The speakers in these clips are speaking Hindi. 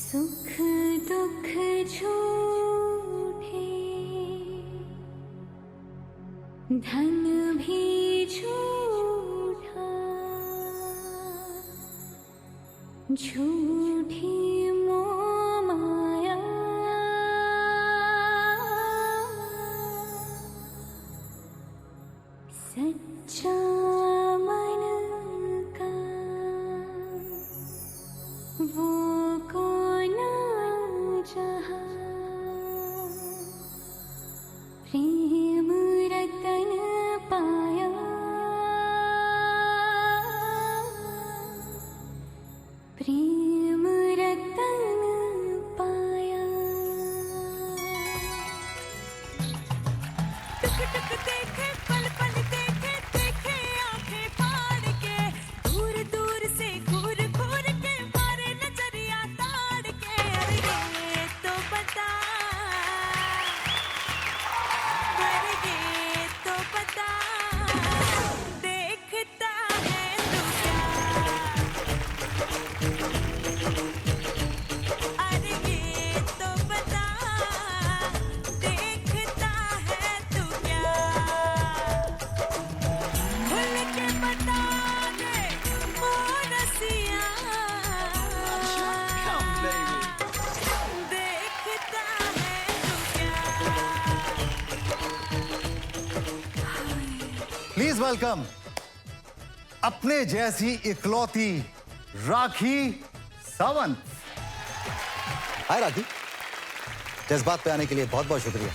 सुख दुख झूठे, धन भी झूठा, झूठी मोह माया, सच्चा मन का वो कौन जहाँ, प्रेम रतन पाया, प्रेम रतन पाया। टुक टुक देखे पल पल देखे देखे आंखें फाड़ के, दूर दूर से घूर घूर के मारे नजरिया ताड़ के। अरे ये तो बता, पर ये तो बता, देखता है तू क्या? अरे ये तो बता, देखता है तू क्या? खुल के बता दे मोरसिया, देखता है तू क्या? प्लीज वेलकम अपने जैसी इकलौती राखी सावंत। हाय राखी, जज्बात पे आने के लिए बहुत बहुत शुक्रिया।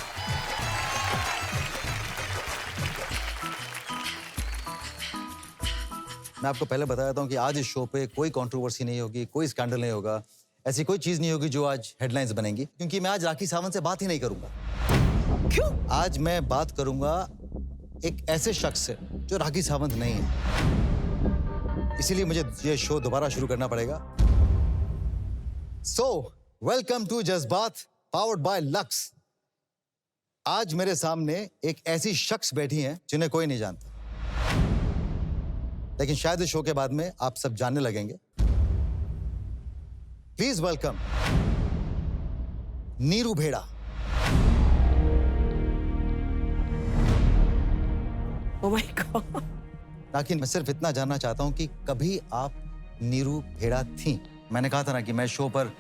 मैं आपको पहले बताया था कि आज इस शो पे कोई कंट्रोवर्सी नहीं होगी, कोई स्कैंडल नहीं होगा, ऐसी कोई चीज नहीं होगी जो आज हेडलाइंस बनेंगी, क्योंकि मैं आज राखी सावंत से बात ही नहीं करूंगा। क्यों? आज मैं बात करूंगा एक ऐसे शख्स से जो राखी सावंत नहीं है, इसीलिए मुझे ये शो दोबारा शुरू करना पड़ेगा। सो वेलकम टू जज्बात पावर्ड बाय लक्स। आज मेरे सामने एक ऐसी शख्स बैठी हैं जिन्हें कोई नहीं जानता, लेकिन शायद इस शो के बाद में आप सब जानने लगेंगे। प्लीज वेलकम नीरू भेड़ा। Oh my God. लेकिन मैं सिर्फ इतना जानना चाहता हूं कि कभी आप नीरू भेड़ा थी? मैंने कहा था ना कि मैं शो पर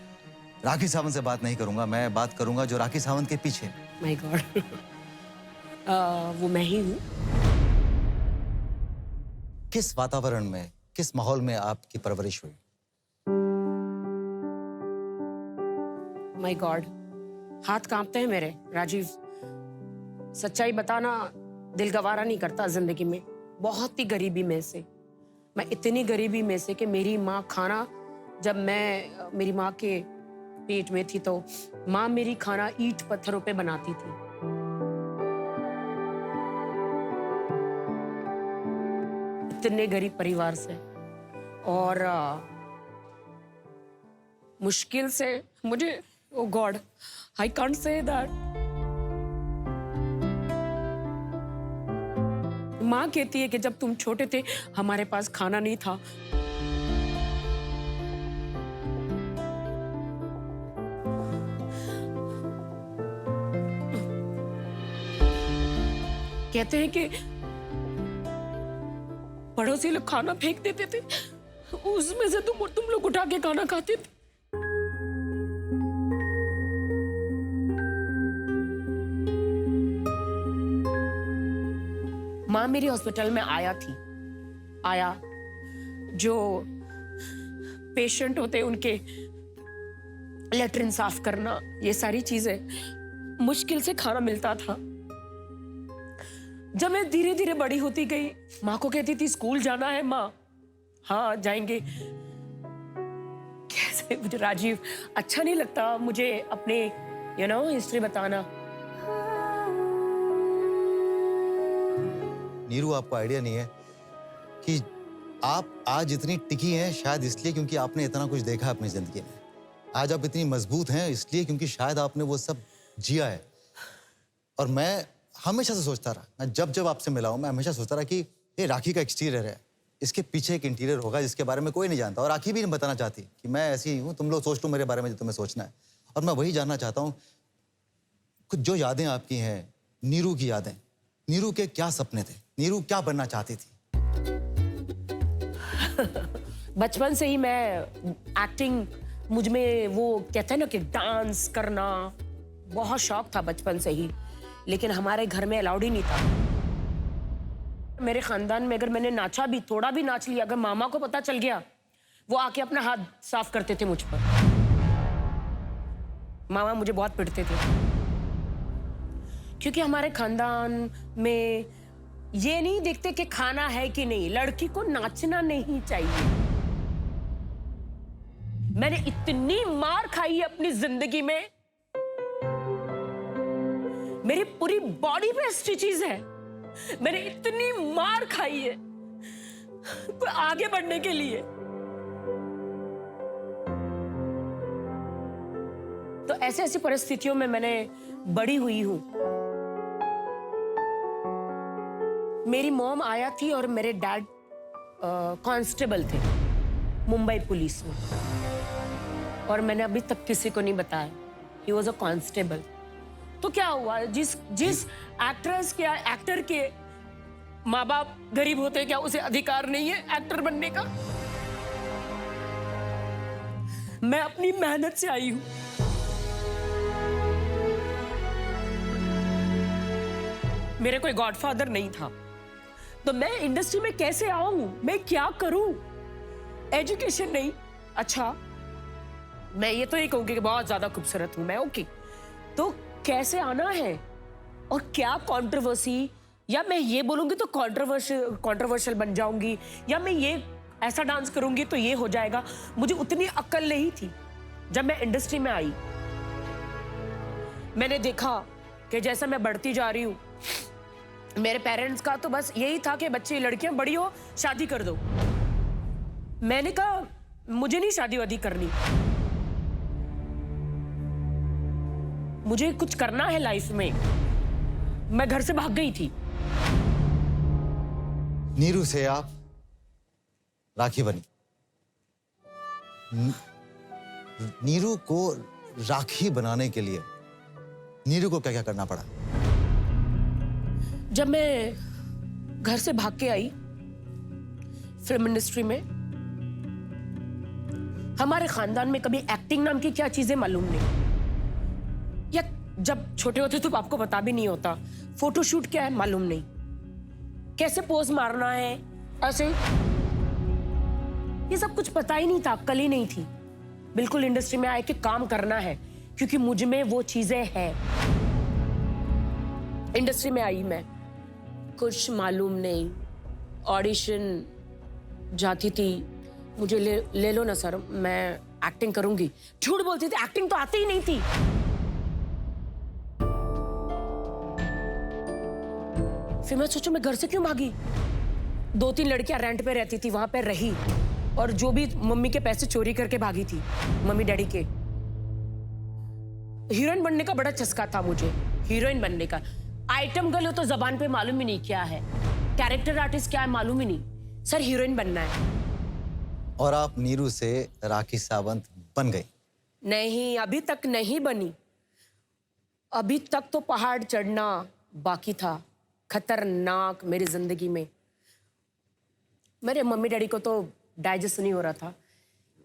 राखी सावंत से बात नहीं करूंगा, मैं बात करूंगा जो राखी सावंत के पीछे। My God. वो मैं ही हूँ। किस वातावरण में, किस माहौल में आपकी परवरिश हुई? माय गॉड, हाथ कांपते हैं मेरे राजीव। सच्चाई बताना दिल गवारा नहीं करता जिंदगी में। बहुत ही गरीबी में से, मैं इतनी गरीबी में से कि मेरी माँ खाना, जब मैं मेरी माँ के पेट में थी तो माँ मेरी खाना ईंट पत्थरों पे बनाती थी। इतने गरीब परिवार से, और मुश्किल से मुझे, oh God, I can't say that. माँ कहती है कि जब तुम छोटे थे हमारे पास खाना नहीं था। कहते हैं कि पड़ोसी लोग खाना फेंक देते थे, उसमें से तुम लोग उठा के खाना खाते थे। माँ मेरी हॉस्पिटल में आया जो पेशेंट होते उनके लेटरिन साफ करना, ये सारी चीजें मुश्किल से खाना मिलता था। जब मैं धीरे धीरे बड़ी होती गई, माँ को कहती थी स्कूल जाना है माँ, हाँ जाएंगे। कैसे मुझे राजीव अच्छा नहीं लगता मुझे अपने हिस्ट्री बताना। नीरू, आपको आइडिया नहीं है कि आप आज इतनी टिकी हैं शायद इसलिए क्योंकि आपने इतना कुछ देखा अपनी जिंदगी में। आज आप इतनी मजबूत हैं इसलिए क्योंकि शायद आपने वो सब जिया है। और मैं हमेशा से सोचता रहा, मैं जब जब आपसे मिला हूं, मैं हमेशा सोचता रहा कि ये राखी का एक्सटीरियर है, इसके पीछे एक इंटीरियर होगा जिसके बारे में कोई नहीं जानता, और राखी भी नहीं बताना चाहती कि मैं ऐसी हूँ, तुम लोग सोच लो मेरे बारे में जो तुम्हें सोचना है। और मैं वही जानना चाहता हूँ, कुछ जो यादें आपकी हैं, नीरू की यादें, नीरू के क्या सपने थे, नीरू क्या बनना चाहती थी? बचपन से ही मैं एक्टिंग, मुझ में वो कहते हैं ना कि डांस करना बहुत शौक था बचपन से ही, लेकिन हमारे घर में अलाउड ही नहीं था। मेरे खानदान में अगर मैंने नाचा भी, थोड़ा भी नाच लिया, अगर मामा को पता चल गया, वो आके अपना हाथ साफ करते थे मुझ पर। मामा मुझे बहुत पिटते थे, क्योंकि हमारे खानदान में ये नहीं देखते कि खाना है कि नहीं, लड़की को नाचना नहीं चाहिए। मैंने इतनी मार खाई है अपनी जिंदगी में, मेरी पूरी बॉडी पे स्टिचेस है, मैंने इतनी मार खाई है आगे बढ़ने के लिए। तो ऐसे ऐसी परिस्थितियों में मैंने बड़ी हुई हूं। मेरी मॉम आया थी और मेरे डैड कांस्टेबल थे मुंबई पुलिस में, और मैंने अभी तक किसी को नहीं बताया। He was a constable. तो क्या हुआ, जिस एक्ट्रेस के, एक्टर के माँ बाप गरीब होते, क्या उसे अधिकार नहीं है एक्टर बनने का? मैं अपनी मेहनत से आई हूं। मेरे कोई गॉडफादर नहीं था, तो मैं इंडस्ट्री में कैसे आऊं, मैं क्या करूं? एजुकेशन नहीं। अच्छा, मैं ये तो नहीं कहूंगी कि बहुत ज्यादा खूबसूरत हूं मैं, ओके, तो कैसे आना है और क्या कंट्रोवर्सी, या मैं ये बोलूंगी तो कंट्रोवर्शियल बन जाऊंगी, या मैं ये ऐसा डांस करूंगी तो ये हो जाएगा। मुझे उतनी अक्ल नहीं थी। जब मैं इंडस्ट्री में आई, मैंने देखा कि जैसा मैं बढ़ती जा रही हूं, मेरे पेरेंट्स का तो बस यही था कि बच्चे, लड़कियां बड़ी हो, शादी कर दो। मैंने कहा मुझे नहीं शादी वादी करनी, मुझे कुछ करना है लाइफ में। मैं घर से भाग गई थी। नीरू से आप राखी बनी। नीरू को राखी बनाने के लिए नीरू को क्या क्या करना पड़ा? जब मैं घर से भाग के आई फिल्म इंडस्ट्री में, हमारे खानदान में कभी एक्टिंग नाम की क्या चीजें मालूम नहीं, या जब छोटे होते तो आपको पता भी नहीं होता। फोटोशूट क्या है मालूम नहीं, कैसे पोज मारना है, ऐसे ये सब कुछ पता ही नहीं था, अक्ल ही नहीं थी। बिल्कुल इंडस्ट्री में आए कि काम करना है, क्योंकि मुझ में वो चीजें हैं। इंडस्ट्री में आई मैं, कुछ मालूम नहीं, ऑडिशन जाती थी, मुझे ले लो ना सर, मैं एक्टिंग करूंगी। झूठ बोलती थी, एक्टिंग तो आती ही नहीं थी। फिर मैं सोचू मैं घर से क्यों भागी। 2-3 लड़कियां रेंट पे रहती थी, वहां पे रही, और जो भी मम्मी के पैसे चोरी करके भागी थी, मम्मी डैडी के। हीरोइन बनने का बड़ा चस्का था मुझे, हीरोइन बनने का। आइटम गर्ल हो तो जबान पे मालूम ही नहीं क्या है, कैरेक्टर आर्टिस्ट क्या है मालूम ही नहीं, सर हीरोइन बनना है। और आप नीरू से राखी सावंत बन गई? नहीं, अभी तक नहीं बनी। अभी तक तो पहाड़ चढ़ना बाकी था, खतरनाक मेरी जिंदगी में। मेरे मम्मी डैडी को तो डाइजेस्ट नहीं हो रहा था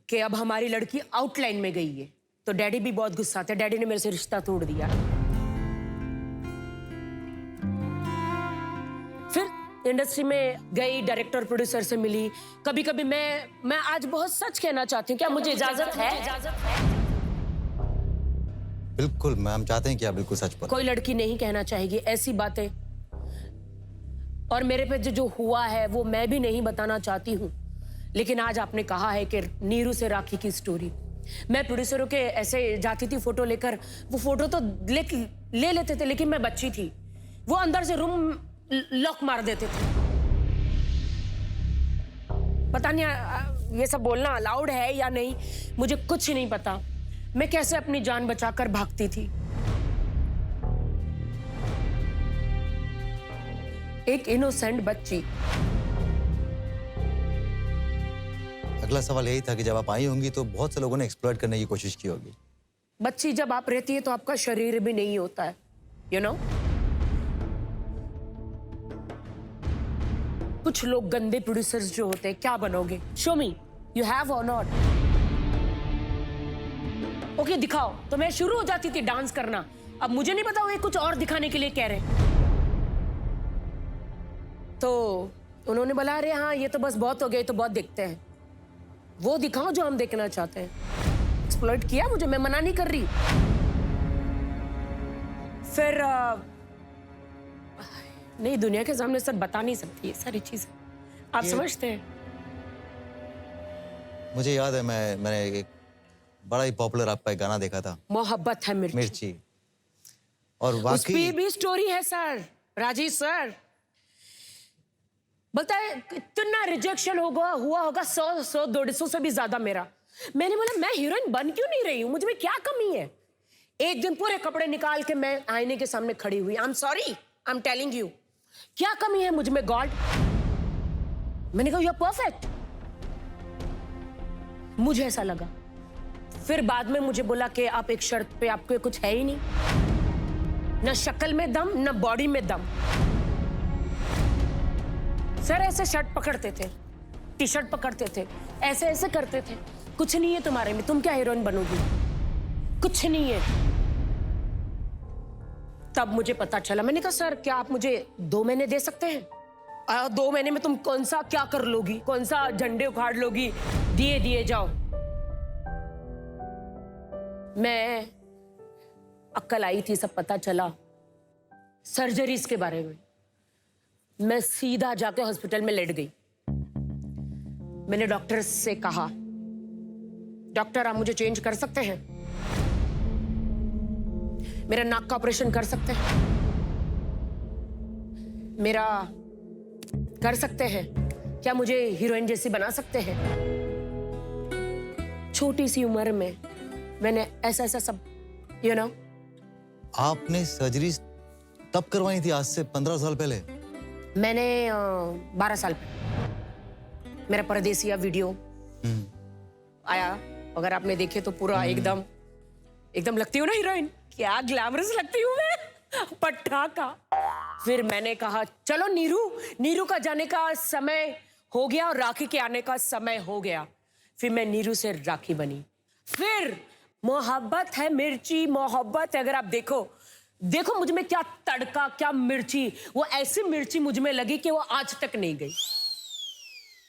कि अब हमारी लड़की आउटलाइन में गई है, तो डैडी भी बहुत गुस्सा थे। डैडी ने मेरे से रिश्ता तोड़ दिया। फिर इंडस्ट्री में गई, डायरेक्टर प्रोड्यूसर से मिली। कभी कभी मैं आज बहुत सच कहना चाहती हूँ, क्या मुझे इजाजत है? बिल्कुल मैम, चाहते हैं कि आप बिल्कुल सच बोलें। कोई लड़की नहीं कहना चाहेगी ऐसी बातें, और मेरे पे जो हुआ है वो मैं भी नहीं बताना चाहती हूँ। लेकिन आज आपने कहा है कि नीरू से राखी की स्टोरी, मैं प्रोड्यूसरों के ऐसे जाती थी फोटो लेकर, वो फोटो तो ले लेते थे, लेकिन मैं बच्ची थी, वो अंदर से रूम लॉक मार देते थे। पता नहीं ये सब बोलना अलाउड है या नहीं, मुझे कुछ नहीं पता। मैं कैसे अपनी जान बचाकर भागती थी। एक इनोसेंट बच्ची अगला सवाल यही था कि जब आप आई होंगी तो बहुत से लोगों ने एक्सप्लॉइट करने की कोशिश की होगी। बच्ची जब आप रहती है तो आपका शरीर भी नहीं होता है, यू नो। कुछ लोग गंदे प्रोड्यूसर्स जो होते हैं, क्या बनोगे? शो मी, यू हैव और नॉट? ओके दिखाओ। तो मैं शुरू हो जाती थी डांस करना, अब मुझे नहीं पता वो कुछ और दिखाने के लिए कह रहे। तो उन्होंने बोला अरे हाँ ये तो बस बहुत हो गया, तो बहुत देखते हैं, वो दिखाओ जो हम देखना चाहते हैं। एक्सप्लॉइट किया मुझे, मैं मना नहीं कर रही। फिर नहीं, दुनिया के सामने सर बता नहीं सकती ये सारी चीजें, आप समझते हैं। मुझे याद है मैंने एक बड़ा ही पॉपुलर आपका एक गाना देखा था, मोहब्बत है मिर्ची, मिर्ची, और उस वाकई पे भी स्टोरी है सर, राजीव सर। बोलता है इतना रिजेक्शन हुआ होगा 100-150 से भी ज्यादा मेरा। मैंने बोला मैं हीरोइन बन क्यों नहीं रही हूं, मुझ में क्या कमी है? एक दिन पूरे कपड़े निकाल के मैं आईने के सामने खड़ी हुई, I am sorry, I am telling you, क्या कमी है मुझ में गॉड? मैंने कहा यू आर परफेक्ट, मुझे ऐसा लगा। फिर बाद में मुझे बोला कि आप एक शर्त पे, आपको कुछ है ही नहीं, ना शक्ल में दम, ना बॉडी में दम। सर ऐसे शर्ट पकड़ते थे, टी शर्ट पकड़ते थे, ऐसे ऐसे करते थे, कुछ नहीं है तुम्हारे में, तुम क्या हीरोइन बनोगी? कुछ नहीं है। तब मुझे पता चला, मैंने कहा सर क्या आप मुझे 2 महीने दे सकते हैं? 2 महीने में तुम कौन सा क्या कर लोगी, कौन सा झंडे उखाड़ लोगी? दिए जाओ। मैं अक्ल आई थी, सब पता चला सर्जरीज के बारे में। मैं सीधा जाके हॉस्पिटल में लेट गई। मैंने डॉक्टर से कहा डॉक्टर आप मुझे चेंज कर सकते हैं, मेरा नाक का ऑपरेशन कर सकते हैं, मेरा कर सकते हैं क्या, मुझे हीरोइन जैसी बना सकते हैं? छोटी सी उम्र में मैंने ऐसा सब यू नो। आपने सर्जरी तब करवाई थी आज से 15 साल पहले? मैंने 12 साल पहले मेरा परदेसिया वीडियो आया, अगर आपने देखे तो पूरा एकदम लगती हूँ ना हीरोइन, क्या ग्लैमरस लगती हूँ मैं, पटाखा। फिर मैंने कहा चलो नीरू का जाने का समय हो गया और राखी के आने का समय हो गया। फिर मैं नीरू से राखी बनी। फिर मोहब्बत है मिर्ची, मोहब्बत है, अगर आप देखो मुझ में क्या तड़का, क्या मिर्ची, वो ऐसी मिर्ची मुझ में लगी कि वो आज तक नहीं गई।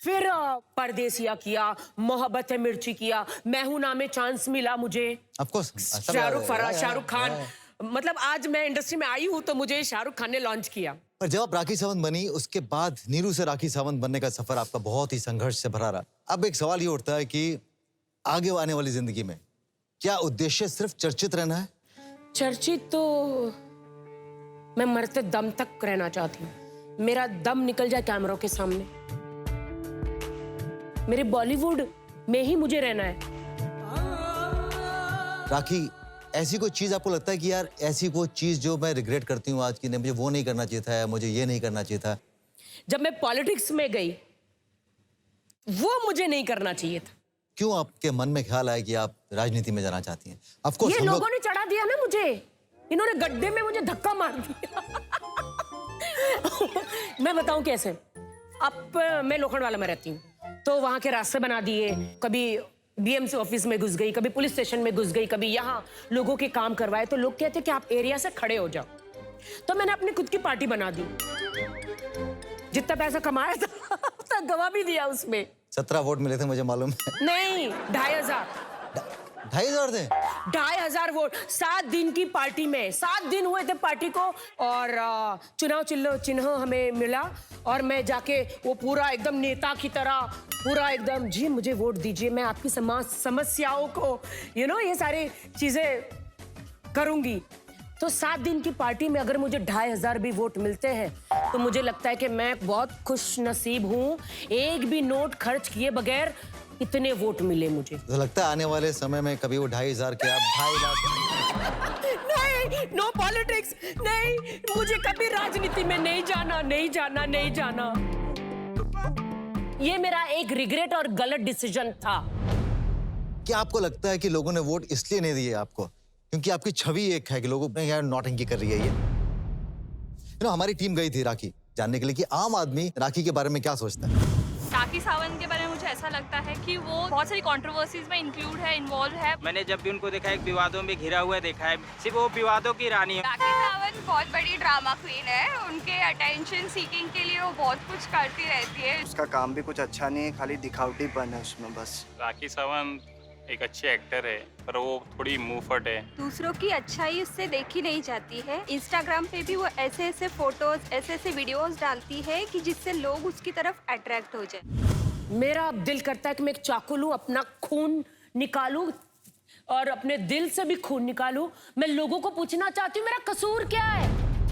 फिर परदेसिया किया, मोहब्बत है मिर्ची किया, मैं हूं ना में चांस मिला मुझे, ऑफ कोर्स शाहरुख खान, मतलब आज मैं इंडस्ट्री में आई हूं तो मुझे शाहरुख खान ने लॉन्च किया। पर जब आप राखी सावंत बनी उसके बाद नीरू से राखी सावंत बनने का सफर आपका बहुत ही संघर्ष से भरा रहा। अब एक सवाल ये उठता है कि आगे आने वाली जिंदगी में क्या उद्देश्य सिर्फ चर्चित रहना है? चर्चित तो मैं मरते दम तक रहना चाहती हूँ, मेरा दम निकल जाए कैमरों के सामने, मेरे बॉलीवुड में ही मुझे रहना है। राखी, ऐसी कोई चीज आपको लगता है कि यार ऐसी कोई चीज जो मैं रिग्रेट करती हूँ आज की, नहीं मुझे वो नहीं करना चाहिए था, मुझे ये नहीं करना चाहिए था? जब मैं पॉलिटिक्स में गई वो मुझे नहीं करना चाहिए था। क्यों आपके मन में ख्याल आया कि आप राजनीति में जाना चाहती हैं? ऑफ कोर्स ये लोगों ने चढ़ा दिया ना मुझे, इन्होंने गड्ढे में मुझे धक्का मार दिया। मैं बताऊं कैसे। अब मैं लोखंडवाला में रहती हूँ तो वहां के रास्ते बना दिए, कभी बीएमसी ऑफिस में घुस गई, कभी पुलिस स्टेशन में घुस गई, कभी यहाँ लोगों के काम करवाए, तो लोग कहते कि आप एरिया से खड़े हो जाओ। तो मैंने अपनी खुद की पार्टी बना दी, जितना पैसा कमाया था उतना गवा भी दिया उसमें। 17 वोट मिले थे मुझे मालूम है। नहीं, 2500 2,500 थे? 2500 वोट 7 दिन की पार्टी में, 7 दिन हुए थे पार्टी को, और चुनाव चिन्ह हमें मिला, और मैं जाके वो पूरा एकदम नेता की तरह पूरा एकदम, जी मुझे वोट दीजिए, मैं आपकी समस्याओं को ये सारी चीजें करूंगी। तो 7 दिन की पार्टी में अगर मुझे 2500 भी वोट मिलते हैं तो मुझे लगता है कि मैं बहुत खुश नसीब हूँ। एक भी नोट खर्च किए बगैर इतने वोट मिले मुझे। तो लगता है आने वाले समय में कभी वो 2,500 के आप 2.5 लाख। नहीं, नो पॉलिटिक्स, नहीं, मुझे कभी राजनीति में नहीं जाना, नहीं जाना, नहीं जाना। ये मेरा एक रिग्रेट और गलत डिसीजन था। क्या आपको लगता है कि लोगों ने वोट इसलिए नहीं दिए आपको क्योंकि आपकी छवि एक है कि लोगों ने यार नौटंकी कर रही है ये? हमारी टीम गई थी राखी जानने के लिए कि आम आदमी राखी के बारे में क्या सोचता है। राखी सावंत के बारे में मुझे ऐसा लगता है कि वो बहुत सारी कंट्रोवर्सीज में इंक्लूड है, इन्वॉल्व है। मैंने जब भी उनको देखा है विवादों में घिरा हुआ देखा है, सिर्फ वो विवादों की रानी है। राखी सावंत बहुत बड़ी ड्रामा क्वीन है। उनके अटेंशन सीकिंग के लिए वो बहुत कुछ करती रहती है। उसका काम भी कुछ अच्छा नहीं है, खाली दिखावटीपन है उसमें बस। राखी सावंत एक अच्छे एक्टर है पर वो थोड़ी मुंहफट है। दूसरों की अच्छाई उससे देखी नहीं जाती है। इंस्टाग्राम पे भी वो ऐसे ऐसे फोटोज, ऐसे ऐसे वीडियोस डालती है कि जिससे लोग उसकी तरफ अट्रैक्ट हो जाए। मेरा अब दिल करता है कि मैं एक चाकू लूं, अपना खून निकालूं और अपने दिल से भी खून निकालूं। मैं लोगों को पूछना चाहती हूँ मेरा कसूर क्या है?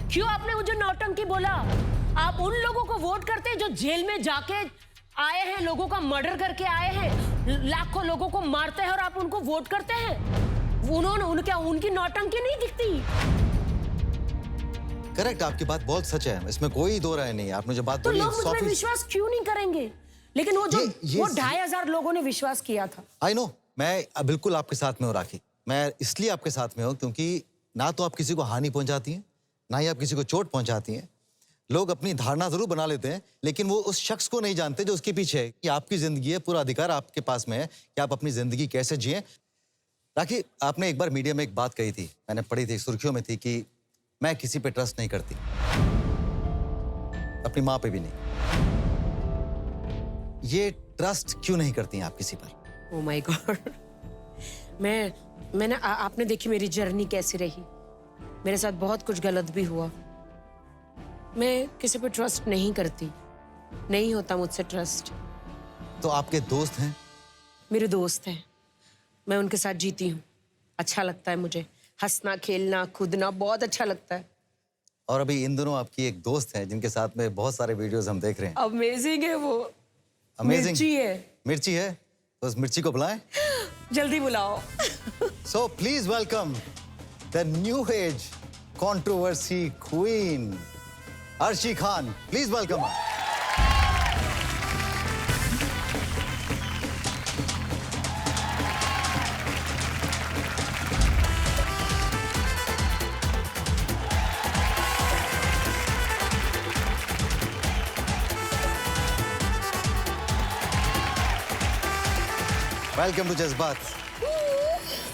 क्यों आपने मुझे नौटंकी बोला? आप उन लोगों को वोट करते हैं जो जेल में जाके आए हैं, लोगों का मर्डर करके आए हैं, लाखों लोगों को मारते हैं और आप उनको वोट करते हैं। उनकी नौटंकी नहीं दिखती। करेक्ट, आपकी बात बहुत सच है, इसमें कोई दो राय नहीं है। आपने जो बात तो बोली लोग मुझ पे विश्वास क्यों नहीं करेंगे? लेकिन वो जो वो 2500 लोगों ने विश्वास किया था। आई नो, मैं बिल्कुल आपके साथ में हूँ राखी। मैं इसलिए आपके साथ में हूँ क्योंकि ना तो आप किसी को हानि पहुंचाती हैं, ना ही आप किसी को चोट पहुंचाती हैं। लोग अपनी धारणा जरूर बना लेते हैं लेकिन वो उस शख्स को नहीं जानते जो उसके पीछे है। कि आपकी जिंदगी है, पूरा अधिकार आपके पास में है कि आप अपनी जिंदगी कैसे जिए। राखी, आपने एक बार मीडिया में एक बात कही थी, मैंने पढ़ी थी, सुर्खियों में थी कि मैं किसी पे ट्रस्ट नहीं करती, अपनी माँ पे भी नहीं। ये ट्रस्ट क्यों नहीं करती हैं आप किसी पर? Oh my God. मैंने आपने देखी मेरी जर्नी कैसी रही। मेरे साथ बहुत कुछ गलत भी हुआ। मैं किसी पे ट्रस्ट नहीं करती, नहीं होता मुझसे ट्रस्ट। तो आपके दोस्त हैं? मेरे दोस्त हैं, मैं उनके साथ जीती हूँ। अच्छा लगता है मुझे, हंसना खेलना कूदना बहुत अच्छा लगता है। और अभी इन दिनों आपकी एक दोस्त है जिनके साथ में बहुत सारे वीडियोस हम देख रहे हैं। अमेजिंग है वो। अमेजिंग मिर्ची है। मिर्ची है तो उस मिर्ची को बुलाएं। जल्दी बुलाओ। So please welcome the new age controversy queen, Arshi Khan. Please welcome her. Welcome to जज्बात।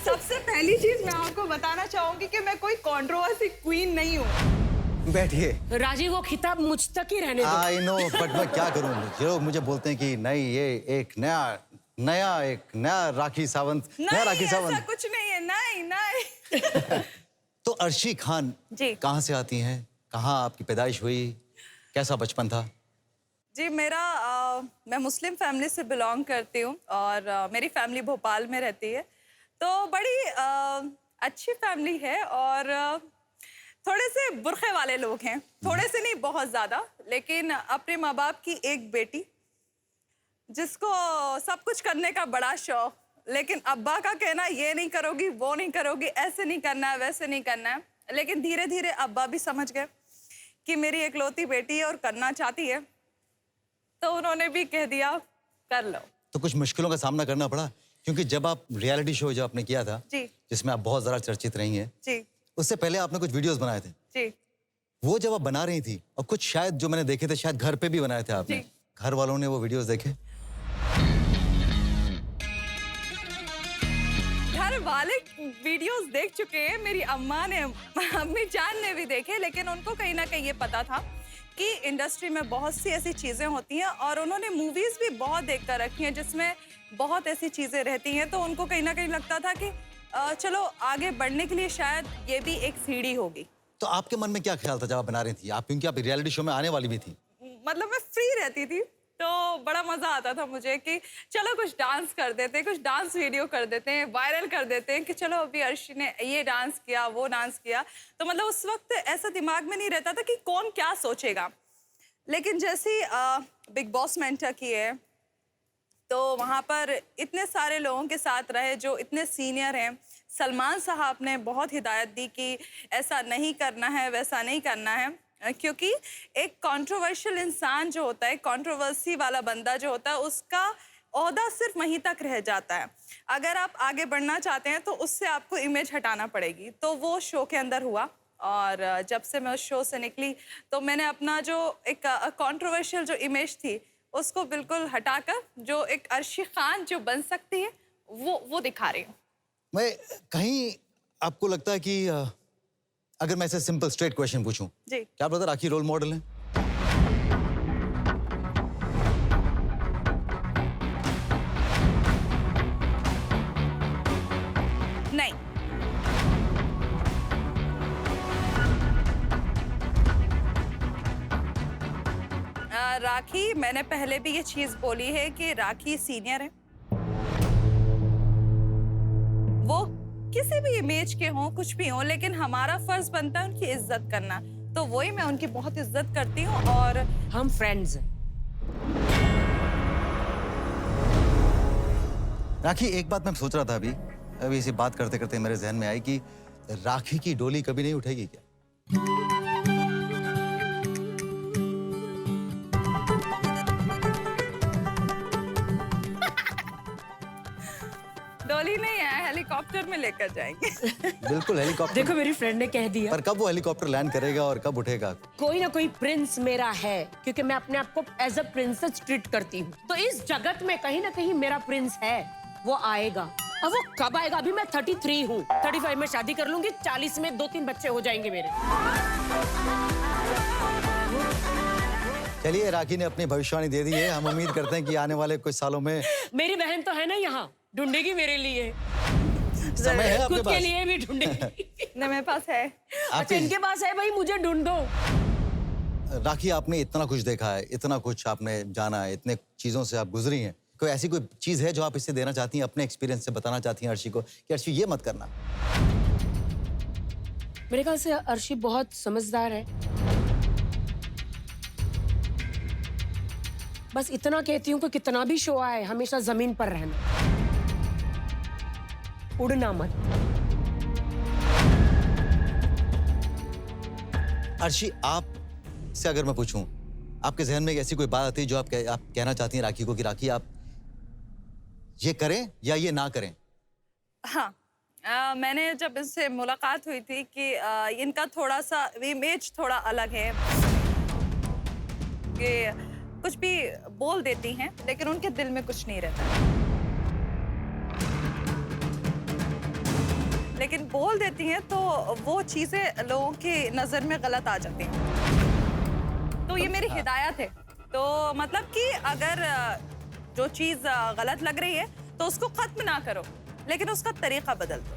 सबसे पहली चीज मैं आपको बताना चाहूंगी कि मैं कोई कंट्रोवर्सी क्वीन नहीं हूँ। बैठिए। राजीव, वो खिताब मुझ तक ही रहने दो। I know, but मैं क्या करूँ? जो लोग मुझे बोलते हैं कि नहीं, ये एक नया राखी सावंत, नया राखी ऐसा सावंत। कुछ नहीं है, नहीं। तो अर्शी खान जी। कहाँ से आती हैं? कहाँ आपकी पैदाइश हुई? कैसा बचपन था? जी, मैं मुस्लिम फैमिली से बिलोंग करती हूँ और मेरी फैमिली भोपाल में रहती है। तो बड़ी अच्छी फैमिली है और थोड़े से बुरखे वाले लोग हैं, थोड़े से नहीं, बहुत ज़्यादा। लेकिन अपने माँ बाप की एक बेटी जिसको सब कुछ करने का बड़ा शौक, लेकिन अब्बा का कहना ये नहीं करोगी, वो नहीं करोगी, ऐसे नहीं करना है, वैसे नहीं करना है। लेकिन धीरे धीरे अब्बा भी समझ गए कि मेरी एकलौती बेटी है और करना चाहती है, तो उन्होंने भी कह दिया कर लो। तो कुछ मुश्किलों का सामना करना पड़ा क्योंकि जब आप रियलिटी शो जो आपने किया था जी। जिसमें आप बहुत ज़्यादा चर्चित रही हैं, जी उससे पहले आपने कुछ वीडियोस बनाए थे। जी वो जब आप बना रही थी और कुछ शायद जो मैंने देखे थे शायद घर पे भी बनाए थे आपने, जी। घर वालों ने वो वीडियोस देखे? घर वाले वीडियोस देख चुके हैं, मेरी अम्मा ने, अम्मी जान ने भी देखे, लेकिन उनको कहीं ना कहीं ये पता था कि इंडस्ट्री में बहुत सी ऐसी चीज़ें होती हैं और उन्होंने मूवीज़ भी बहुत देख कर रखी हैं जिसमें बहुत ऐसी चीज़ें रहती हैं। तो उनको कहीं ना कहीं लगता था कि चलो आगे बढ़ने के लिए शायद ये भी एक सीढ़ी होगी। तो आपके मन में क्या ख्याल था जब आप बना रही थी? आप क्योंकि आप रियलिटी शो में आने वाली भी थी। मतलब मैं फ्री रहती थी तो बड़ा मजा आता था मुझे कि चलो कुछ डांस कर देते हैं, कुछ डांस वीडियो कर देते हैं, वायरल कर देते हैं कि चलो अभी अर्शी ने ये डांस किया, वो डांस किया। तो मतलब उस वक्त ऐसा दिमाग में नहीं रहता था कि कौन क्या सोचेगा। लेकिन जैसे ही बिग बॉस में एंटर किए तो वहाँ पर इतने सारे लोगों के साथ रहे जो इतने सीनियर हैं। सलमान साहब ने बहुत हिदायत दी कि ऐसा नहीं करना है, वैसा नहीं करना है। क्योंकि एक कंट्रोवर्शियल इंसान जो होता है, कंट्रोवर्सी वाला बंदा जो होता है, उसका ओहदा सिर्फ वहीं तक रह जाता है। अगर आप आगे बढ़ना चाहते हैं तो उससे आपको इमेज हटाना पड़ेगी। तो वो शो के अंदर हुआ और जब से मैं उस शो से निकली तो मैंने अपना जो एक कंट्रोवर्शियल जो इमेज थी उसको बिल्कुल हटाकर जो एक अर्शी खान जो बन सकती है वो दिखा रही हूँ। मैं कहीं आपको लगता है कि अगर मैं ऐसे सिंपल स्ट्रेट क्वेश्चन पूछूं, जी। क्या आप राखी रोल मॉडल हैं? नहीं। राखी, मैंने पहले भी ये चीज बोली है कि राखी सीनियर है। वो किसी भी इमेज के हों, कुछ भी हों, लेकिन हमारा फर्ज बनता है उनकी इज्जत करना। तो वही मैं उनकी बहुत इज्जत करती हूँ और हम फ्रेंड्स हैं। राखी, एक बात मैं सोच रहा था अभी इसी बात करते करते मेरे जहन में आई कि राखी की डोली कभी नहीं उठेगी क्या? डोली नहीं है, हेलीकॉप्टर में लेकर जाएंगे। बिल्कुल हेलीकॉप्टर। देखो मेरी फ्रेंड ने कह दिया। पर कब वो हेलीकॉप्टर लैंड करेगा और कब उठेगा? कोई ना कोई प्रिंस मेरा है, क्योंकि मैं अपने आप को एज अ प्रिंसेस ट्रीट करती हूँ। तो इस जगत में कहीं ना कहीं मेरा प्रिंस है, वो आएगा। अब वो कब आएगा? अभी मैं 33 हूँ, 35 में शादी कर लूंगी, 40 में 2-3 बच्चे हो जाएंगे मेरे। चलिए, राखी ने अपनी भविष्यवाणी दे दी है। हम उम्मीद करते हैं कि आने वाले कुछ सालों में मेरी बहन तो है ना यहाँ, ढूंढेगी मेरे लिए। समय है आपके खुद पास? के लिए भी ढूंढेगी। नहीं, मेरे पास है। अच्छा, इनके पास है, भाई मुझे ढूंढो। राखी, आपने इतना कुछ देखा है, इतना कुछ आपने जाना है, इतने चीजों से आप गुजरी हैं। कोई ऐसी कोई चीज है जो आप इससे देना चाहती हैं, अपने एक्सपीरियंस से बताना चाहती हैं अर्शी को कि अर्शी ये मत करना? मेरे ख्याल से अर्शी बहुत समझदार है। बस इतना कहती हूँ कि कितना भी शो आए, हमेशा जमीन पर रहना, उड़ना मत। अर्शी, आप से अगर मैं पूछूं, आपके जहन में ऐसी कोई बात आती है जो आप कहना चाहती हैं राखी को कि राखी आप ये करें या ये ना करें? हाँ, मैंने जब इससे मुलाकात हुई थी कि इनका थोड़ा सा इमेज थोड़ा अलग है, कि कुछ भी बोल देती हैं लेकिन उनके दिल में कुछ नहीं रहता, लेकिन बोल देती हैं तो वो चीजें लोगों की नजर में गलत आ जाती हैं। तो ये मेरी हिदायत है। तो मतलब कि अगर जो चीज गलत लग रही है तो उसको खत्म ना करो, लेकिन उसका तरीका बदल दो।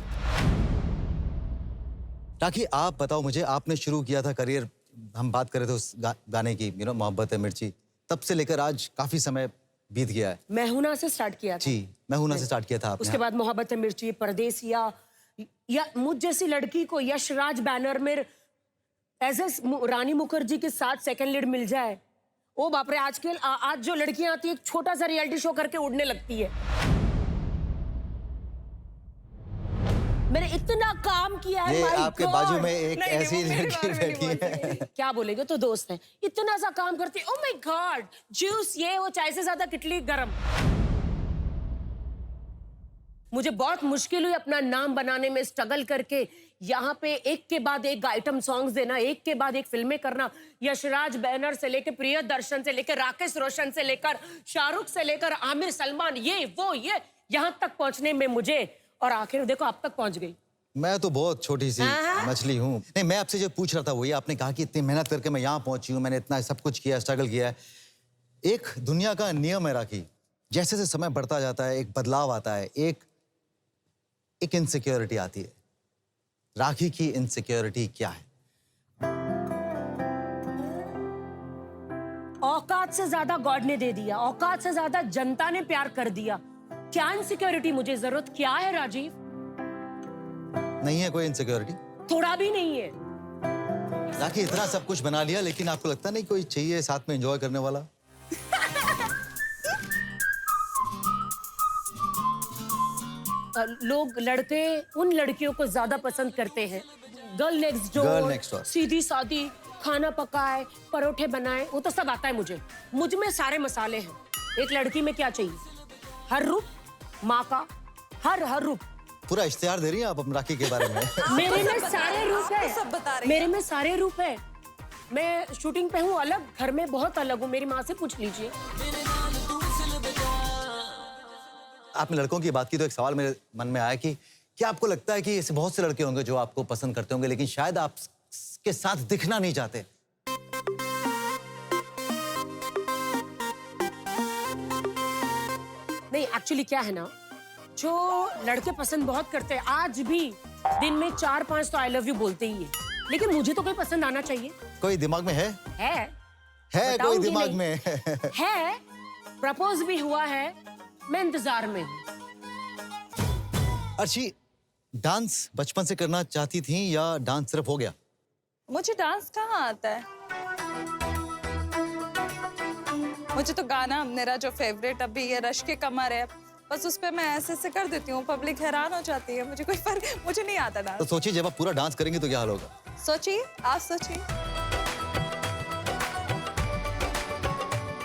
राखी, आप बताओ मुझे, आपने शुरू किया था करियर, हम बात कर रहे थे उस गाने की, मोहब्बत है मिर्ची, तब से लेकर आज काफी समय बीत गया है। मैं हूं ना से स्टार्ट किया था। जी, मैं हूं ना से स्टार्ट किया था आपने। उसके बाद मोहब्बत है मिर्ची, परदेसिया, या मुझ जैसी लड़की को यशराज बैनर में एज ए रानी मुखर्जी के साथ सेकंड लीड मिल जाए, ओ बाप रे। आज जो लड़कियां आती है, एक छोटा सा रियलिटी शो करके उड़ने लगती है। मैंने इतना काम किया है। ये my आपके God! बाजू में एक नहीं, ऐसी वो मेरे लड़की बारे में नहीं बैठी है। क्या बोलेगे, तो दोस्त है, इतना सा काम करती है। ओ माय गॉड, जूस ये वो, चाय से ज्यादा किटली गरम। मुझे बहुत मुश्किल हुई अपना नाम बनाने में, स्ट्रगल करके यहाँ पे एक के बाद एक आइटम सॉन्ग्स देना, एक के बाद एक फिल्में करना, यशराज बैनर से लेकर प्रियदर्शन से लेकर राकेश रोशन से लेकर शाहरुख से लेकर आमिर सलमान, ये वो ये यहाँ तक पहुंचने में मुझे, और आखिर देखो अब तक पहुंच गई। मैं तो बहुत छोटी सी मछली हूँ। नहीं, मैं आपसे जो पूछ रहा था वही, आपने कहा कि इतनी मेहनत करके मैं यहाँ पहुंची हूँ, मैंने इतना सब कुछ किया, स्ट्रगल किया है। एक दुनिया का नियम है राखी, जैसे जैसे समय बढ़ता जाता है एक बदलाव आता है, एक इनसिक्योरिटी आती है। राखी की इनसिक्योरिटी क्या है? औकात से ज्यादा गॉड ने दे दिया, औकात से ज्यादा जनता ने प्यार कर दिया। क्या इनसिक्योरिटी मुझे जरूरत क्या है राजीव? नहीं है कोई इनसिक्योरिटी? थोड़ा भी नहीं है। राखी, इतना सब कुछ बना लिया, लेकिन आपको लगता नहीं कोई चाहिए साथ में एंजॉय करने वाला? लोग लड़के उन लड़कियों को ज्यादा पसंद करते हैं, girl next Girl door, next door. सीधी सादी, खाना पकाए, परोठे बनाए, वो तो सब आता है मुझे। मुझ में सारे मसाले हैं। एक लड़की में क्या चाहिए? हर रूप, माँ का हर रूप। पूरा इश्तिहार दे रही हैं आप अपने राखी के बारे में। मेरे में सारे रूप है, सब बता रही मेरे में सारे रूप है। मैं शूटिंग पे हूँ अलग, घर में बहुत अलग हूँ। मेरी माँ से पूछ लीजिए। आपने लड़कों की बात की तो एक सवाल मेरे मन में आया कि क्या आपको लगता है कि ऐसे बहुत से लड़के होंगे जो आपको पसंद करते होंगे लेकिन शायद आपके साथ दिखना नहीं चाहते? नहीं, एक्चुअली क्या है ना, जो लड़के पसंद बहुत करते हैं, आज भी दिन में 4-5 तो आई लव यू बोलते ही है, लेकिन मुझे तो कोई पसंद आना चाहिए। कोई दिमाग में है कोई बताऊंगी दिमाग नहीं। में? है, प्रपोज भी हुआ है, मैं इंतजार में हूँ। अर्शी, डांस बचपन से करना चाहती थी या डांस सिर्फ हो गया? मुझे डांस कहाँ आता है? मुझे तो गाना मेरा जो फेवरेट अभी ये रश के कमर है, बस उस पे मैं ऐसे कर देती हूँ, पब्लिक हैरान हो जाती है। मुझे कोई फर्क, मुझे नहीं आता डांस। तो सोचिए जब आप पूरा डांस करेंगे तो क्या हाल होगा? सोचिए, आप सोचिए।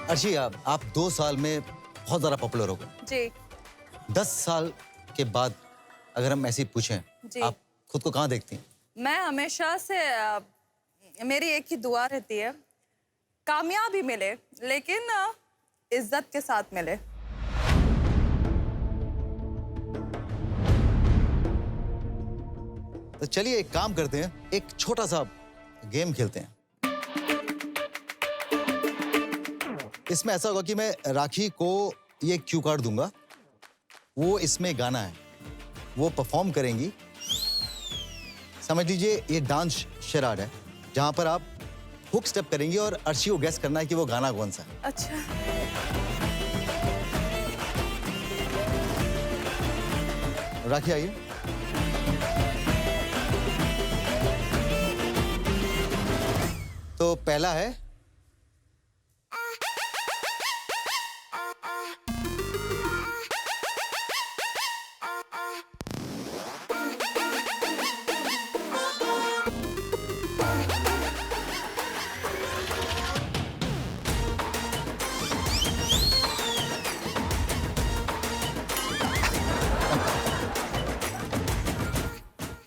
अर्शी, आप 2 साल में बहुत ज्यादा पॉपुलर हो गए। जी। 10 साल के बाद अगर हम ऐसे ही पूछें, जी। आप खुद को कहाँ देखती हैं? मैं हमेशा से मेरी एक ही दुआ रहती है, कामयाबी मिले लेकिन इज्जत के साथ मिले। तो चलिए एक काम करते हैं, एक छोटा सा गेम खेलते हैं। इसमें ऐसा होगा कि मैं राखी को ये क्यू कार्ड दूंगा, वो इसमें गाना है, वो परफॉर्म करेंगी। समझ लीजिए ये डांस शराड है जहां पर आप हुक स्टेप करेंगी और अर्शी को गेस करना है कि वो गाना कौन सा है। अच्छा। राखी आइए। तो पहला है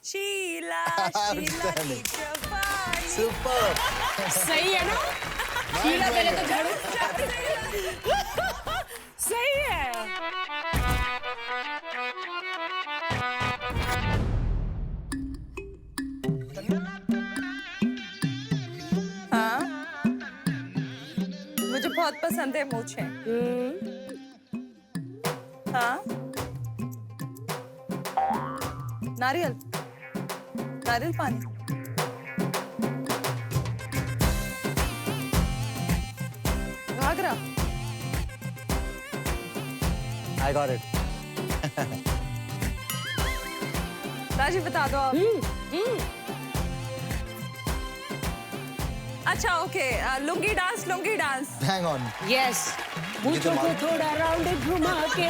शीला शीला की जवानी। सुपर। सही है ना? शीला पहले तो झाड़ू। सही है। हाँ, मुझे बहुत पसंद है मूछें। हाँ, नारियल पानी। Ghaghara. I got it. Rajiv बता दो आप। अच्छा okay, lungi dance. Hang on. Yes, मुझको को थोड़ा राउंड घुमा के।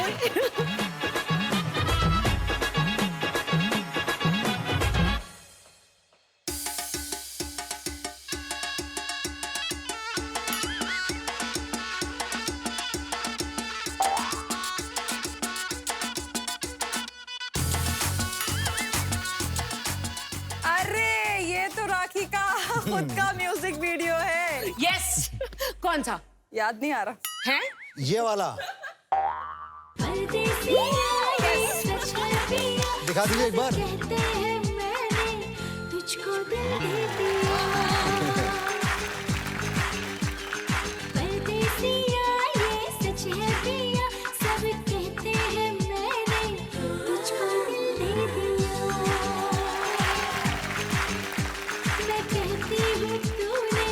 अरे ये तो राखी का खुद का म्यूजिक वीडियो है। यस, कौन सा? याद नहीं आ रहा है? ये वाला दिखा दीजिए एक बार। कहते हैं मैंने तुझको दिल दे दिया। परदेसिया ये सच है पिया, सब कहते हैं मैंने तुझको दिल दे दिया। मैं कहती हूँ तूने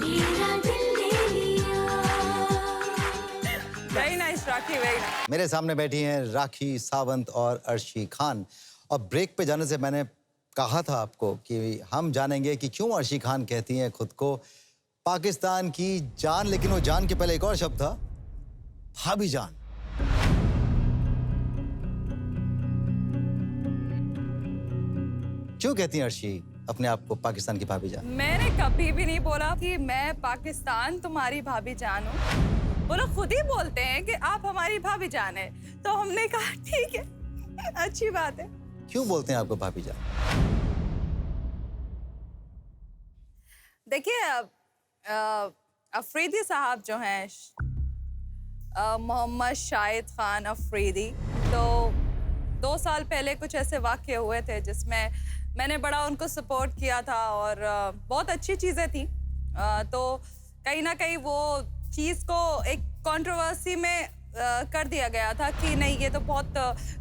मेरा दिल ले लिया। वेरी नाइस राखी, वेरी नाइस। मेरे सामने बैठी हैं राखी सावंत और अर्शी खान। और ब्रेक पे जाने से मैंने कहा था आपको कि हम जानेंगे कि क्यों अर्शी खान कहती हैं खुद को पाकिस्तान की जान, लेकिन वो जान के पहले एक और शब्द था, भाभी जान। क्यों कहती हैं अर्शी अपने आप को पाकिस्तान की भाभी जान? मैंने कभी भी नहीं बोला कि मैं पाकिस्तान तुम्हारी भाभी जान हूँ। वो लोग खुद ही बोलते हैं कि आप हमारी भाभी जान है, तो हमने कहा ठीक है, अच्छी बात है। क्यों बोलते हैं आपको भाभी जान? देखिए अफरीदी साहब जो हैं, मोहम्मद शाहिद खान अफरीदी, तो 2 साल पहले कुछ ऐसे वाक़ये हुए थे जिसमें मैंने बड़ा उनको सपोर्ट किया था और बहुत अच्छी चीज़ें थी। तो कहीं ना कहीं वो चीज़ को एक कंट्रोवर्सी में कर दिया गया था कि नहीं, ये तो बहुत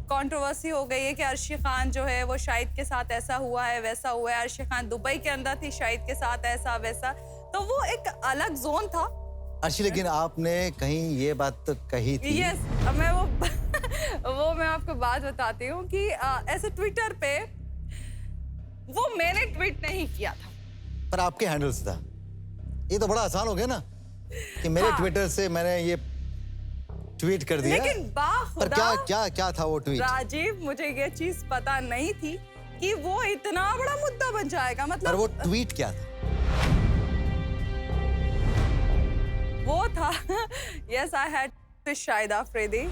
कंट्रोवर्सी हो गई है कि अर्शी खान जो है वो शाहिद के साथ ऐसा हुआ है वैसा हुआ है, अर्शी खान दुबई के अंदर थी शाहिद के साथ ऐसा वैसा, तो वो एक अलग जोन था। अर्शी, लेकिन आपने कहीं ये बात तो कही थी। यस, मैं वो मैं आपको बात बताती हूँ कि ऐसे ट्विटर पे वो मैंने ट्वीट नहीं किया था, पर आपके हैंडल से था। ये तो बड़ा आसान हो गया ना कि मेरे ट्विटर से मैंने ये ट्वीट कर दिया। लेकिन पर क्या था वो ट्वीट? राजीव, मुझे ये चीज पता नहीं थी कि वो इतना बड़ा मुद्दा बन जाएगा। मतलब पर वो ट्वीट क्या था? वो था yes I had with Shahid Afridi.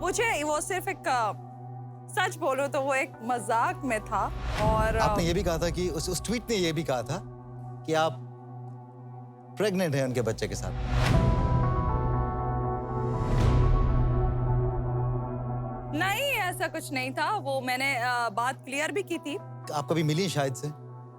मुझे वो सिर्फ एक सच बोलो तो वो एक मजाक में था। और आपने ये भी कहा था कि उस ट्वीट ने ये भी कहा था कि आप प्रेग्नेंट हैं उनके बच्चे के साथ। नहीं, ऐसा कुछ नहीं था। वो मैंने बात क्लियर भी की थी। आप कभी मिली शाहिद से,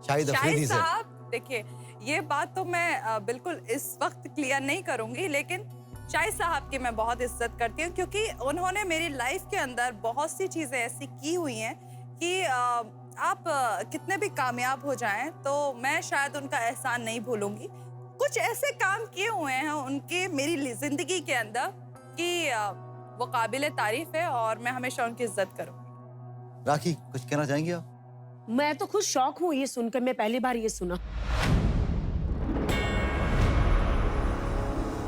शाहिद अफरीदी से? साहब, देखिए ये बात तो मैं बिल्कुल इस वक्त क्लियर नहीं करूंगी, लेकिन शाहिद साहब की मैं बहुत इज्जत करती हूँ क्योंकि उन्होंने मेरी लाइफ के अंदर बहुत सी चीजें ऐसी की हुई हैं कि आप कितने भी कामयाब हो जाएं तो मैं शायद उनका एहसान नहीं भूलूंगी। कुछ ऐसे काम किए हुए हैं उनके मेरी जिंदगी के अंदर कि वो काबिले तारीफ है और मैं हमेशा उनकी इज्जत करूंगी। राखी, कुछ कहना चाहेंगी आप? मैं तो खुद शौक हूँ ये सुनकर, मैं पहली बार ये सुना।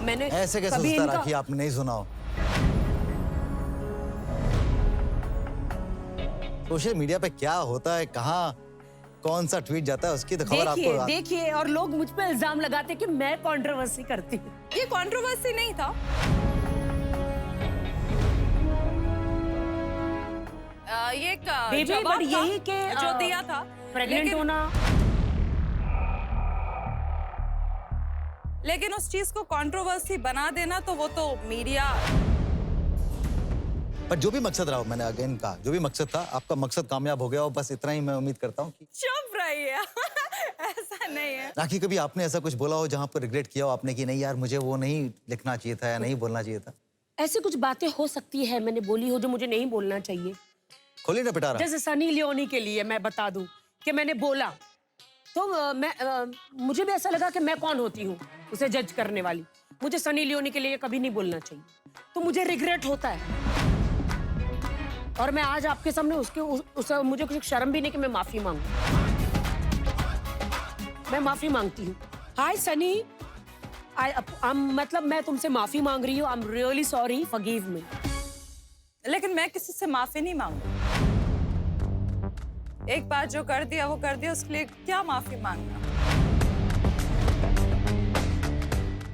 मैंने ऐसे कैसे कभी सोचता इनका राखी आपने नहीं सुना हो? सोशल मीडिया पे क्या होता है, कहाँ कौन सा ट्वीट जाता है, उसकी तो खबर आपको। देखिए, और लोग मुझ पे इल्जाम लगाते कि मैं कंट्रोवर्सी करती हूँ। ये कंट्रोवर्सी नहीं था। ये जवाब बट यही था के जो दिया था प्रेग्नेंट होना। लेकिन उस चीज को कंट्रोवर्सी बना देना तो वो तो मीडिया। पर जो भी मकसद रहा हो, मैंने अगेन कहा, जो भी मकसद था आपका मकसद कामयाब हो गया, और बस इतना ही मैं उम्मीद करता हूँ कि चुप रहिए। ऐसा नहीं है। राखी, कभी आपने ऐसा कुछ बोला हो जहाँ पर रिग्रेट किया हो आपने कि नहीं यार मुझे वो नहीं लिखना चाहिए था या नहीं बोलना चाहिए था? ऐसी कुछ बातें हो सकती है मैंने बोली हो जो मुझे नहीं बोलना चाहिए। खोली ना पिटारा। जैसे सनी लियोनी के लिए मैं बता दूं कि मैंने बोला तो मुझे भी ऐसा लगा कि मैं कौन होती हूँ उसे जज करने वाली। मुझे सनी लियोनी के लिए कभी नहीं बोलना चाहिए, तो मुझे रिग्रेट होता है। और मैं आज आपके सामने मुझे कुछ शर्म भी नहीं कि मैं माफी मांगू। मैं माफी मांगती हूँ। हाय सनी, मतलब मैं तुमसे माफी मांग रही हूँ। I am really sorry, forgive me. लेकिन मैं किसी से माफी नहीं मांगू। एक बार जो कर दिया वो कर दिया, उसके लिए क्या माफी मांगना।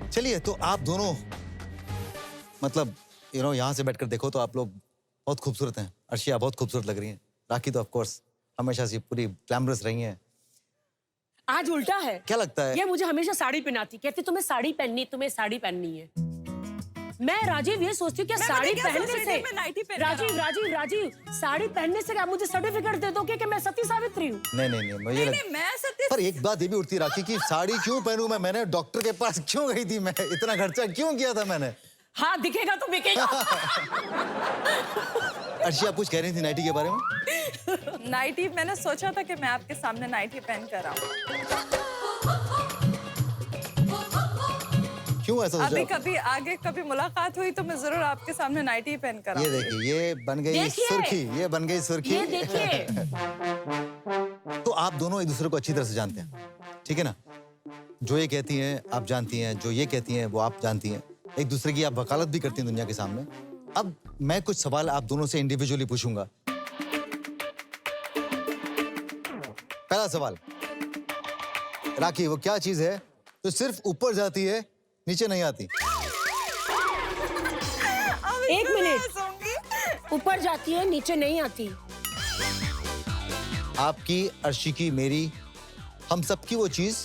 चलिए, तो आप दोनों मतलब यहाँ से बैठकर देखो तो आप लोग बहुत खूबसूरत हैं। अर्शिया बहुत खूबसूरत लग रही हैं। राखी तो ऑफ कोर्स हमेशा से पूरी ग्लैमरस रही हैं। आज उल्टा है। क्या लगता है? ये मुझे हमेशा साड़ी पहनाती, कहती तुम्हें साड़ी पहननी है। मैं राजीव ये सोचती हूँ कि साड़ी पहनने से राजीव साड़ी पहनने से क्या मुझे सर्टिफिकेट दे दो कि मैं सती सावित्री हूँ? नहीं मुझे पर एक बात ये भी उठती राखी कि साड़ी क्यों पहनूं मैंने डॉक्टर के पास क्यों गई थी, मैं इतना खर्चा क्यों किया था मैंने? हाँ, दिखेगा तो बिकेगा। अर्शिया, कुछ कह रही थी नाइटी के बारे में? नाइटी मैंने सोचा था कि मैं आपके सामने नाइटी पहन कर आऊं। क्यों ऐसा सोचा? अभी कभी मुलाकात हुई तो मैं जरूर आपके सामने नाइटी पहन कर आऊं। ये देखिए, ये बन गई सुर्खी, ये बन गई सुर्खी। ये देखिए। तो आप दोनों एक दूसरे को अच्छी तरह से जानते हैं, ठीक है ना? जो ये कहती हैं आप जानती हैं, जो ये कहती हैं वो आप जानती हैं। एक दूसरे की आप वकालत भी करती हैं दुनिया के सामने। अब मैं कुछ सवाल आप दोनों से इंडिविजुअली पूछूंगा। पहला सवाल, राखी, वो क्या चीज है जो सिर्फ ऊपर जाती है, नीचे नहीं आती? एक मिनट, ऊपर जाती है, नीचे नहीं आती। आपकी, अर्शी की, मेरी, हम सबकी वो चीज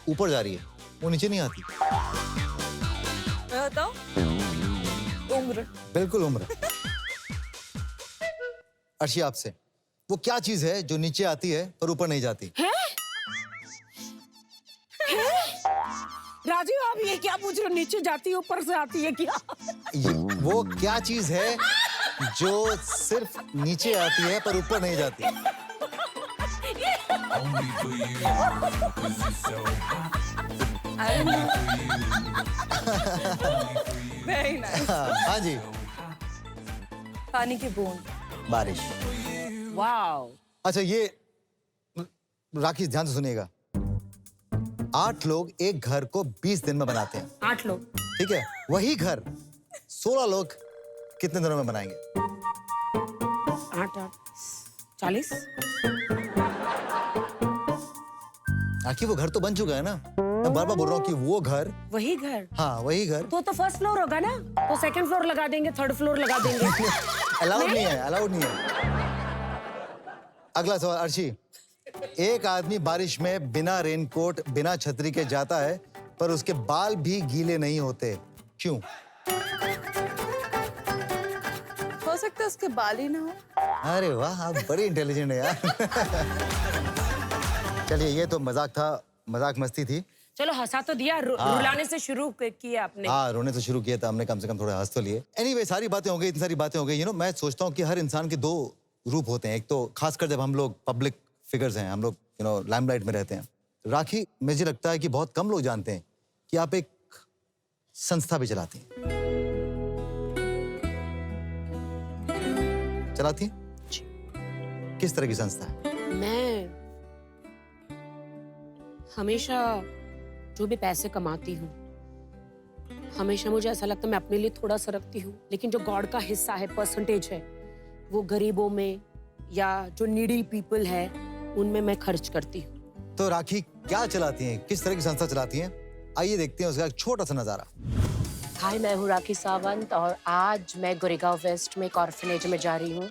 ऊपर जा रही है, वो नीचे नहीं आती। मैं बताऊं? उम्र। बिल्कुल उम्र। अर्शी, आपसे, वो क्या चीज है जो नीचे आती है पर ऊपर नहीं जाती? राजीव, आप ये क्या पूछ रहे हो? नीचे जाती है, ऊपर से आती है क्या? वो क्या चीज है जो सिर्फ नीचे आती है पर ऊपर नहीं जाती? Very nice. हाँ जी, पानी की बूंद। बारिश। वाओ। अच्छा, ये राखी ध्यान से सुनिएगा। 8 लोग एक घर को 20 दिन में बनाते हैं। 8 लोग। ठीक है, वही घर 16 लोग कितने दिनों में बनाएंगे? 8 8 40। आखिर वो घर तो बन चुका है ना। मैं बार बार बोल रहा हूँ कि वो घर, वही घर। हाँ वही घर। तो फर्स्ट फ्लोर होगा ना, तो सेकंड फ्लोर लगा देंगे, थर्ड फ्लोर लगा देंगे। अलाउड नहीं है, अलाउड नहीं है। अगला सवाल, अर्शी, एक आदमी बारिश में बिना रेनकोट, बिना छतरी के जाता है पर उसके बाल भी गीले नहीं होते, क्यों? हो सकता है उसके बाल ही ना हो। अरे वाह, आप बड़ी इंटेलिजेंट है यार। चलिए, ये तो मजाक था, मजाक मस्ती थी। चलो, हंसा तो दिया, रुलाने से शुरू किया आपने। हाँ, रोने से शुरू किया था हमने, कम से कम थोड़ा हंस तो लिए। एनीवे, सारी बातें हो गई, इतनी सारी बातें हो गई। मैं सोचता हूँ कि हर इंसान के 2 रूप होते हैं। एक तो खासकर जब हम लोग पब्लिक फिगर्स हैं, हम लोग लाइमलाइट में रहते हैं। राखी, मुझे लगता है कि बहुत कम लोग जानते हैं कि आप एक संस्था भी चलाती हैं। चलाती हैं? किस तरह की संस्था है? मैं हमेशा जो भी पैसे कमाती हूँ, हमेशा मुझे ऐसा लगता है मैं अपने लिए थोड़ा सा रखती हूँ, लेकिन जो गॉड का हिस्सा है, परसेंटेज है, वो गरीबों में या जो नीडी पीपल है उनमें मैं खर्च करती हूँ। तो राखी क्या चलाती हैं, किस तरह की संस्था चलाती हैं? आइए देखते हैं उसका एक छोटा सा नजारा। हाय, मैं हूँ राखी सावंत और आज मैं गोरेगांव वेस्ट में एक ऑर्फनेज में जा रही हूँ।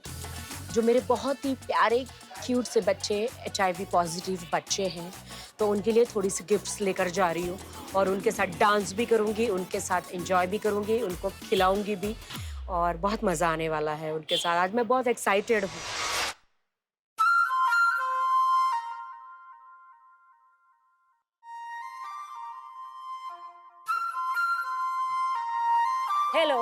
जो मेरे बहुत ही प्यारे क्यूट से बच्चे, HIV पॉजिटिव बच्चे हैं, तो उनके लिए थोड़ी सी गिफ्ट्स लेकर जा रही हूँ और उनके साथ डांस भी करूँगी, उनके साथ एंजॉय भी करूँगी, उनको खिलाऊंगी भी और बहुत मज़ा आने वाला है उनके साथ। आज मैं बहुत एक्साइटेड हूँ। हेलो।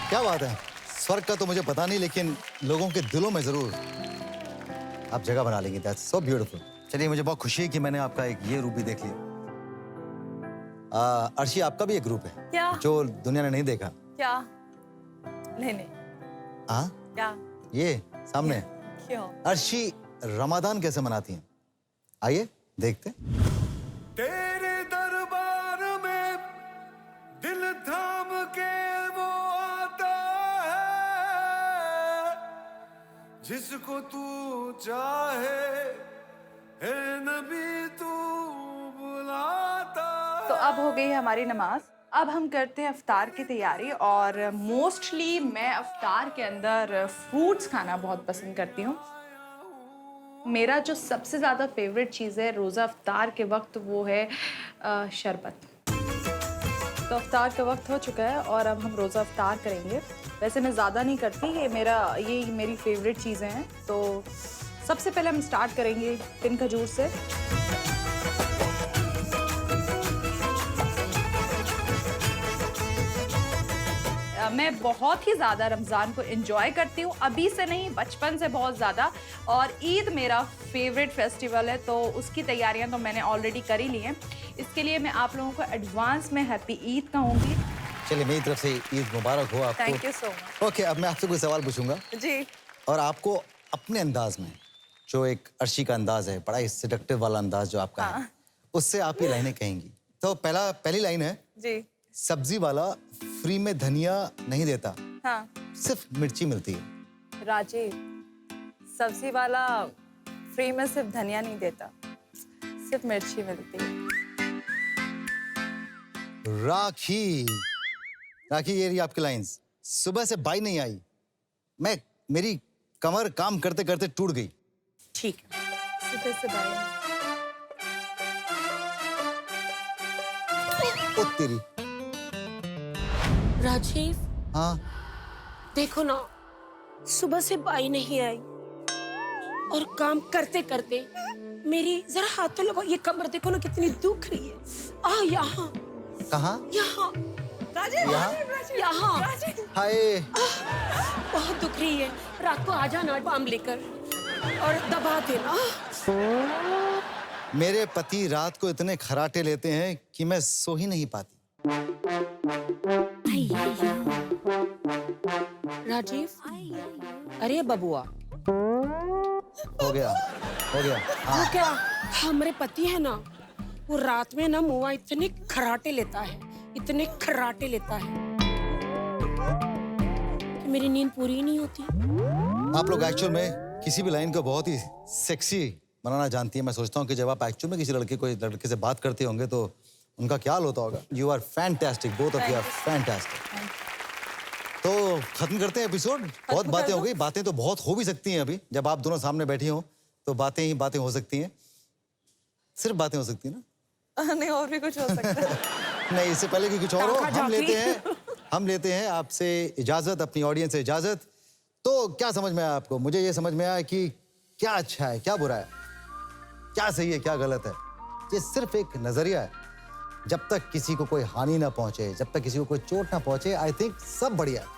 क्या बात है, स्वर्ग का तो मुझे पता नहीं, लेकिन लोगों के दिलों में जरूर आप जगह बना लेंगे। That's so beautiful. चलिए, मुझे बहुत खुशी है कि मैंने आपका एक ये रूप भी देख लिया। अर्शी, आपका भी एक रूप है क्या? जो दुनिया ने नहीं देखा। क्या? नहीं। हाँ, क्या? ये सामने। क्यों? अर्शी रमादान कैसे मनाती हैं? आइए देखते। तेरे दरबार में दिल थाम के वो आता है जिसको तू चाहे, है नबी तू बुलाता। तो अब हो गई हमारी नमाज, अब हम करते हैं अफ्तार की तैयारी। और मोस्टली मैं अफ्तार के अंदर फ्रूट्स खाना बहुत पसंद करती हूँ। मेरा जो सबसे ज़्यादा फेवरेट चीज़ है रोज़ा अफ्तार के वक्त, वो है शरबत। तो अफ्तार का वक्त हो चुका है और अब हम रोज़ा अफ्तार करेंगे। वैसे मैं ज़्यादा नहीं करती, ये मेरी फेवरेट चीज़ें हैं। तो सबसे पहले हम स्टार्ट करेंगे 3 खजूर से। मैं बहुत ही ज़्यादा रमज़ान को एंजॉय करती हूँ, अभी से नहीं बचपन से बहुत ज़्यादा। और ईद मेरा फेवरेट फेस्टिवल है, तो उसकी तैयारियां तो मैंने ऑलरेडी कर ही ली हैं। इसके लिए मैं आप लोगों को एडवांस में हैप्पी ईद कहूँगी। चलिए मेरी तरफ से ईद मुबारक हो आपको। Thank you so much. Okay, अब मैं आपसे कोई सवाल पूछूंगा जी। और आपको अपने अंदाज में, जो एक अर्शी का अंदाज है, बड़ा ही सेडक्टिव वाला अंदाज जो आपका है, उससे आप ये लाइनें कहेंगी। तो पहली लाइन है जी। सब्जी वाला फ्री में धनिया नहीं देता, हाँ। सिर्फ मिर्ची मिलती है। राजीव, सब्जी वाला फ्री में सिर्फ धनिया नहीं देता, सिर्फ मिर्ची मिलती है। राखी, ये रही आपकी लाइंस। सुबह से बाई नहीं आई, मेरी कमर काम करते करते टूट गई। ठीक है। सुबह से बाई। ओ तेरी। राजीव, हाँ, देखो ना, सुबह से बाई नहीं आई और काम करते करते मेरी जरा हाथ तो लगाओ, ये कमर देखो ना कितनी दुख रही है। यहाँ कहाँ? यहाँ राजीव, यहाँ हाय, बहुत दुख रही है। रात को आ जाना बाम लेकर और दबा देना। मेरे पति रात को इतने खराटे लेते हैं कि मैं सो ही नहीं पाती। राजीव, अरे बबुआ, हो गया। हाँ। वो क्या, हमारे पति है ना, वो रात में ना मुआ इतने खराटे लेता है कि मेरी नींद पूरी ही नहीं होती। आप लोग एक्चुअल में किसी भी लाइन को बहुत ही सेक्सी बनाना जानती है। मैं सोचता हूँ कि जब आप एक्चुअल में किसी लड़के से बात करते होंगे तो उनका क्या हाल होता होगा। You are fantastic, both of you are fantastic. तो खत्म करते हैं एपिसोड। बहुत बातें हो गई, बातें तो बहुत हो भी सकती हैं। अभी जब आप दोनों सामने बैठी हो तो बातें ही बातें हो सकती हैं, सिर्फ बातें हो सकती हैं ना। नहीं, और भी कुछ हो सकता है। नहीं, इससे पहले कि कुछ और हो, हम लेते हैं आपसे इजाजत, अपनी ऑडियंस से इजाजत। तो क्या समझ में आया आपको? मुझे ये समझ में आया कि क्या अच्छा है, क्या बुरा है, क्या सही है, क्या गलत है। ये सिर्फ एक नजरिया है। जब तक किसी को कोई हानि ना पहुंचे, जब तक किसी को कोई चोट ना पहुंचे, आई थिंक सब बढ़िया है।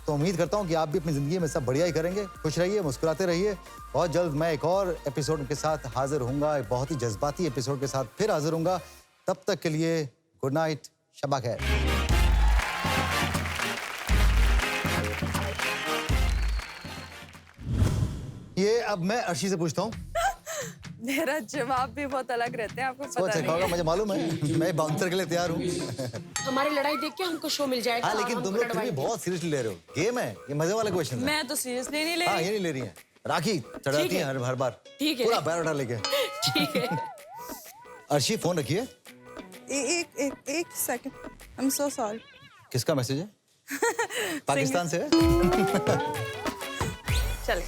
तो उम्मीद करता हूं कि आप भी अपनी जिंदगी में सब बढ़िया ही करेंगे। खुश रहिए, मुस्कुराते रहिए। बहुत जल्द मैं एक और एपिसोड के साथ हाजिर होऊंगा, एक बहुत ही जज्बाती एपिसोड के साथ फिर हाजिर होऊंगा। तब तक के लिए गुड नाइट, शबा खैर। ये अब मैं अर्शी से पूछता हूँ। मेरा जवाब भी बहुत अलग रहते हैं, आपको पता नहीं है। मुझे मालूम है, मैं बाउंसर के लिए तैयार हूँ। हमारी लड़ाई देख के हमको शो मिल जाएगा। हाँ, लेकिन तुम लोग फिर भी बहुत सीरियसली ले रहे हो। गेम है, ये मजे वाला क्वेश्चन है। मैं तो सीरियसली नहीं ले रही। हाँ, ये नहीं ले रही है। राखी चढ़ाती है हर बार। ठीक है। पूरा बायोडाटा लेके। ठीक है। अर्शी फोन रखिए। एक second, I am so sorry. किसका मैसेज है? पाकिस्तान से है? चल।